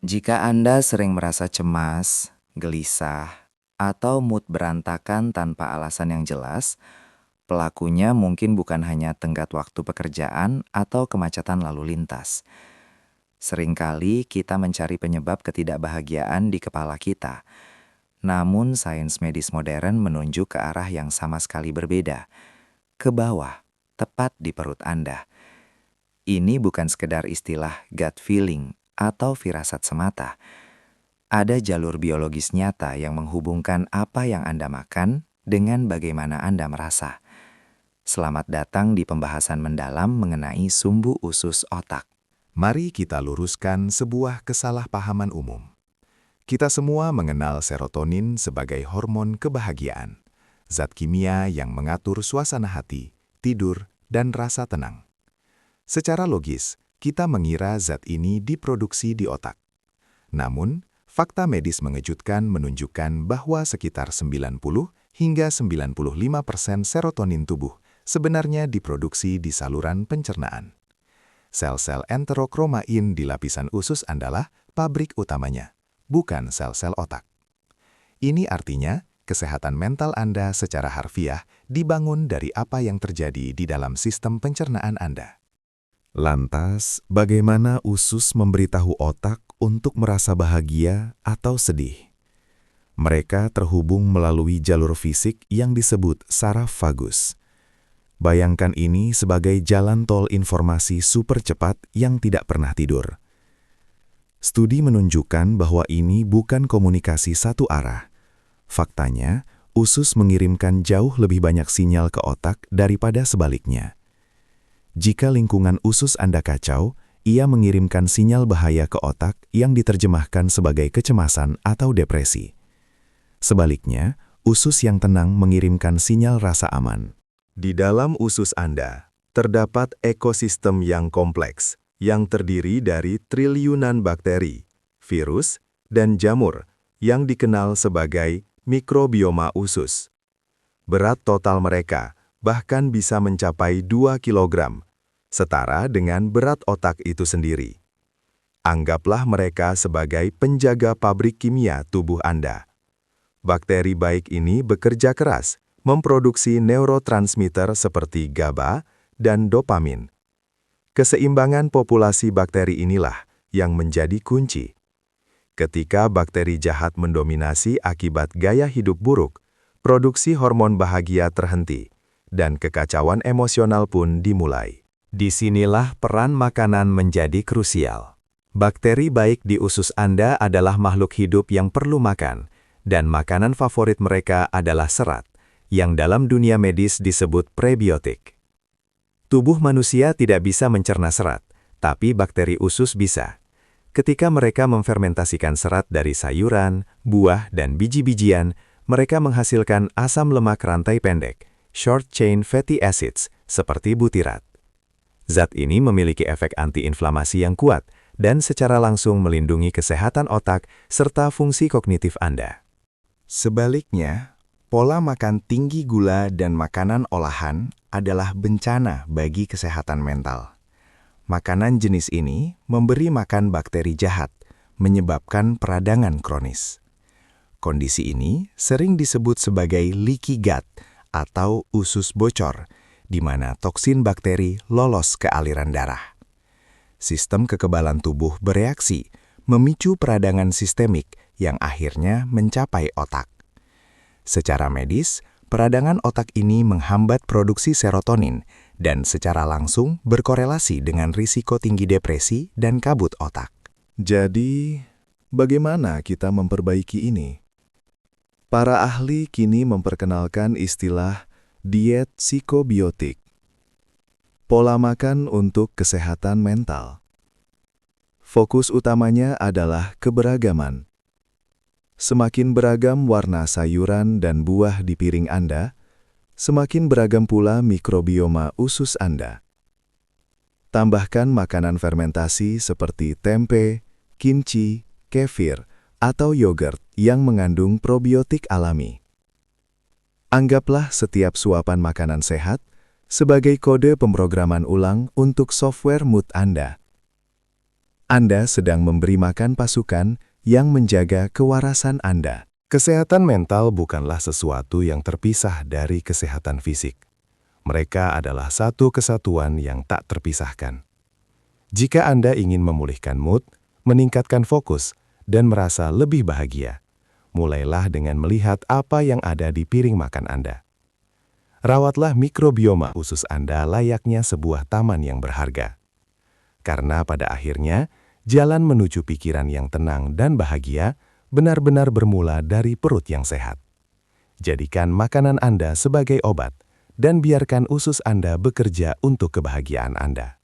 Jika Anda sering merasa cemas, gelisah, atau mood berantakan tanpa alasan yang jelas, pelakunya mungkin bukan hanya tenggat waktu pekerjaan atau kemacetan lalu lintas. Seringkali kita mencari penyebab ketidakbahagiaan di kepala kita. Namun sains medis modern menunjuk ke arah yang sama sekali berbeda, ke bawah, tepat di perut Anda. Ini bukan sekedar istilah gut feeling atau firasat semata. Ada jalur biologis nyata yang menghubungkan apa yang Anda makan dengan bagaimana Anda merasa. Selamat datang di pembahasan mendalam mengenai sumbu usus otak. Mari kita luruskan sebuah kesalahpahaman umum. Kita semua mengenal serotonin sebagai hormon kebahagiaan, zat kimia yang mengatur suasana hati, tidur, dan rasa tenang. Secara logis, kita mengira zat ini diproduksi di otak. Namun, fakta medis mengejutkan menunjukkan bahwa sekitar 90 hingga 95% serotonin tubuh sebenarnya diproduksi di saluran pencernaan. Sel-sel enterokromain di lapisan usus adalah pabrik utamanya, bukan sel-sel otak. Ini artinya, kesehatan mental Anda secara harfiah dibangun dari apa yang terjadi di dalam sistem pencernaan Anda. Lantas, bagaimana usus memberitahu otak untuk merasa bahagia atau sedih? Mereka terhubung melalui jalur fisik yang disebut saraf vagus. Bayangkan ini sebagai jalan tol informasi super cepat yang tidak pernah tidur. Studi menunjukkan bahwa ini bukan komunikasi satu arah. Faktanya, usus mengirimkan jauh lebih banyak sinyal ke otak daripada sebaliknya. Jika lingkungan usus Anda kacau, ia mengirimkan sinyal bahaya ke otak yang diterjemahkan sebagai kecemasan atau depresi. Sebaliknya, usus yang tenang mengirimkan sinyal rasa aman. Di dalam usus Anda, terdapat ekosistem yang kompleks, yang terdiri dari triliunan bakteri, virus, dan jamur, yang dikenal sebagai mikrobioma usus. Berat total mereka bahkan bisa mencapai 2 kilogram, setara dengan berat otak itu sendiri. Anggaplah mereka sebagai penjaga pabrik kimia tubuh Anda. Bakteri baik ini bekerja keras, memproduksi neurotransmitter seperti GABA dan dopamin. Keseimbangan populasi bakteri inilah yang menjadi kunci. Ketika bakteri jahat mendominasi akibat gaya hidup buruk, produksi hormon bahagia terhenti, dan kekacauan emosional pun dimulai. Disinilah peran makanan menjadi krusial. Bakteri baik di usus Anda adalah makhluk hidup yang perlu makan, dan makanan favorit mereka adalah serat, yang dalam dunia medis disebut prebiotik. Tubuh manusia tidak bisa mencerna serat, tapi bakteri usus bisa. Ketika mereka memfermentasikan serat dari sayuran, buah, dan biji-bijian, mereka menghasilkan asam lemak rantai pendek, short chain fatty acids, seperti butirat. Zat ini memiliki efek antiinflamasi yang kuat dan secara langsung melindungi kesehatan otak serta fungsi kognitif Anda. Sebaliknya, pola makan tinggi gula dan makanan olahan adalah bencana bagi kesehatan mental. Makanan jenis ini memberi makan bakteri jahat, menyebabkan peradangan kronis. Kondisi ini sering disebut sebagai leaky gut atau usus bocor, di mana toksin bakteri lolos ke aliran darah. Sistem kekebalan tubuh bereaksi, memicu peradangan sistemik yang akhirnya mencapai otak. Secara medis, peradangan otak ini menghambat produksi serotonin dan secara langsung berkorelasi dengan risiko tinggi depresi dan kabut otak. Jadi, bagaimana kita memperbaiki ini? Para ahli kini memperkenalkan istilah diet psikobiotik, pola makan untuk kesehatan mental. Fokus utamanya adalah keberagaman. Semakin beragam warna sayuran dan buah di piring Anda, semakin beragam pula mikrobioma usus Anda. Tambahkan makanan fermentasi seperti tempe, kimchi, kefir, atau yogurt yang mengandung probiotik alami. Anggaplah setiap suapan makanan sehat sebagai kode pemrograman ulang untuk software mood Anda. Anda sedang memberi makan pasukan yang menjaga kewarasan Anda. Kesehatan mental bukanlah sesuatu yang terpisah dari kesehatan fisik. Mereka adalah satu kesatuan yang tak terpisahkan. Jika Anda ingin memulihkan mood, meningkatkan fokus, dan merasa lebih bahagia, mulailah dengan melihat apa yang ada di piring makan Anda. Rawatlah mikrobioma usus Anda layaknya sebuah taman yang berharga. Karena pada akhirnya, jalan menuju pikiran yang tenang dan bahagia benar-benar bermula dari perut yang sehat. Jadikan makanan Anda sebagai obat, dan biarkan usus Anda bekerja untuk kebahagiaan Anda.